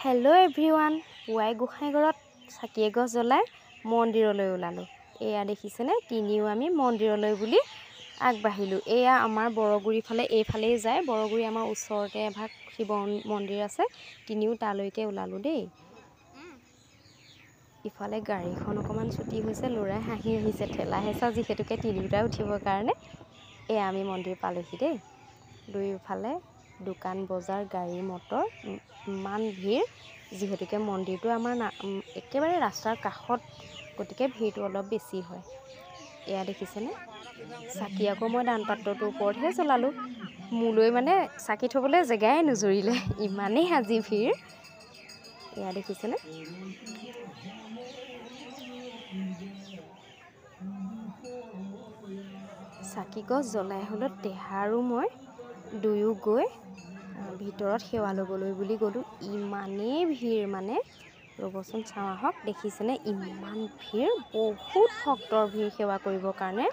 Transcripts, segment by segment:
Hello' everyone, পুৱাই গোসাঁইঘৰত চাকি এগছ জ্বলাই মন্দিৰলৈ ওলালোঁ। এয়া দেখিছেনে, তিনিও আমি মন্দিৰলৈ বুলি আগবাঢ়িলোঁ। এয়া আমাৰ বৰগুৰিৰ ফালে এইফালেই যায়। বৰগুৰি আমাৰ ওচৰতে এভাগ শিৱ মন্দিৰ আছে, তিনিও তালৈকে ওলালোঁ দেই। ইফালে গাড়ীখন অকণমান ছুটি হৈছে, ল'ৰাই হাঁহি আহিছে, ঠেলা হেঁচা যিহেতুকে তিনিওটাই উঠিবৰ কাৰণে। এয়া আমি মন্দিৰ পালোহি দেই। দুয়োফালে দোকান বজাৰ গাড়ী মটৰ, ইমান ভিৰ। যিহেতুকে মন্দিৰটো আমাৰ একেবাৰে ৰাস্তাৰ কাষত, গতিকে ভিৰটো অলপ বেছি হয়। এয়া দেখিছেনে, চাকি আকৌ মই দান পাত্ৰটোৰ ওপৰতহে জ্বলালোঁ। মোলৈ মানে চাকি থ'বলৈ জেগাই নুজুৰিলে, ইমানেই আজি ভিৰ। এয়া দেখিছেনে, চাকি গছ জ্বলাই হ'লত দেহা আৰু মই দুয়ো গৈ ভিতৰত সেৱা ল'বলৈ বুলি গ'লোঁ। ইমানেই ভিৰ মানে, ৰ'বচোন চাওঁ আহক, দেখিছেনে ইমান ভিৰ, বহুত ভক্তৰ ভিৰ সেৱা কৰিবৰ কাৰণে।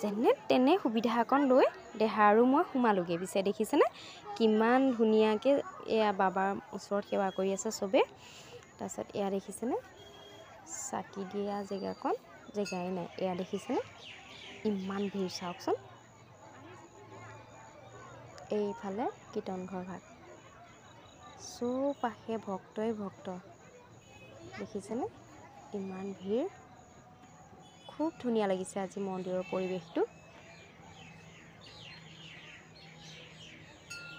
যেনে তেনে সুবিধা অকণ লৈ দেহা আৰু মই সোমালোগৈ। পিছে দেখিছেনে কিমান ধুনীয়াকৈ এয়া বাবাৰ ওচৰত সেৱা কৰি আছে চবেই। তাৰপিছত এয়া দেখিছেনে, চাকি দিয়া জেগাকণ জেগাই নাই। এয়া দেখিছেনে ইমান ভিৰ, চাওকচোন। এইফালে কীৰ্তন ঘৰ ভাগ, চৌপাশে ভক্তই ভক্ত। দেখিছেনে ইমান ভিৰ, খুব ধুনীয়া লাগিছে আজি মন্দিৰৰ পৰিৱেশটো।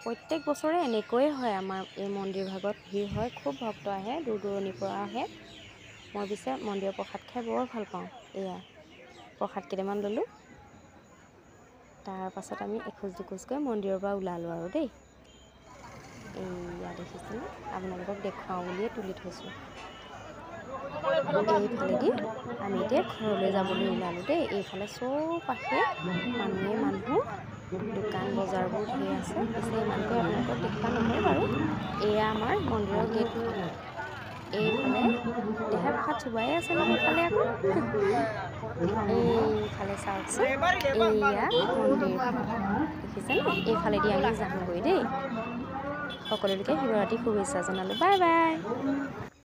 প্ৰত্যেক বছৰে এনেকৈয়ে হয়, আমাৰ এই মন্দিৰ ভাগত ভিৰ হয়, খুব ভক্ত আহে, দূৰ দূৰণিৰ পৰা আহে। মই পিছে মন্দিৰৰ প্ৰসাদ খাই বৰ ভাল পাওঁ। এয়া প্ৰসাদ কেইটামান ল'লোঁ। তাৰ পাছত আমি এখোজ দুখোজকৈ মন্দিৰৰ পৰা ওলালোঁ আৰু দেই। এয়া দেখিছেনে, আপোনালোকক দেখুৱাওঁ বুলিয়ে তুলি থৈছোঁ। এইফালেদি আমি এতিয়া ঘৰলৈ যাবলৈ ওলালোঁ দেই। এইফালে চৌপাশে মানুহে মানুহ, দোকান বজাৰবোৰ ধেৰ আছে। পিছে ইমানকৈ আপোনালোকক দেখুওৱা নহ'ল বাৰু। এয়া আমাৰ মন্দিৰৰ গেটখন। এইফালে দেহা প্ৰসাদ চুবাই আছে নহয়, এইফালে আকৌ এইফালে চাওকচোন, এয়া মন্দিৰ ভাগ দেখিছেনে। এইফালেদি আমি যামগৈ দেই। সকলোলৈকে শিৱৰাত্ৰি শুভেচ্ছা জনালোঁ। Bye bye.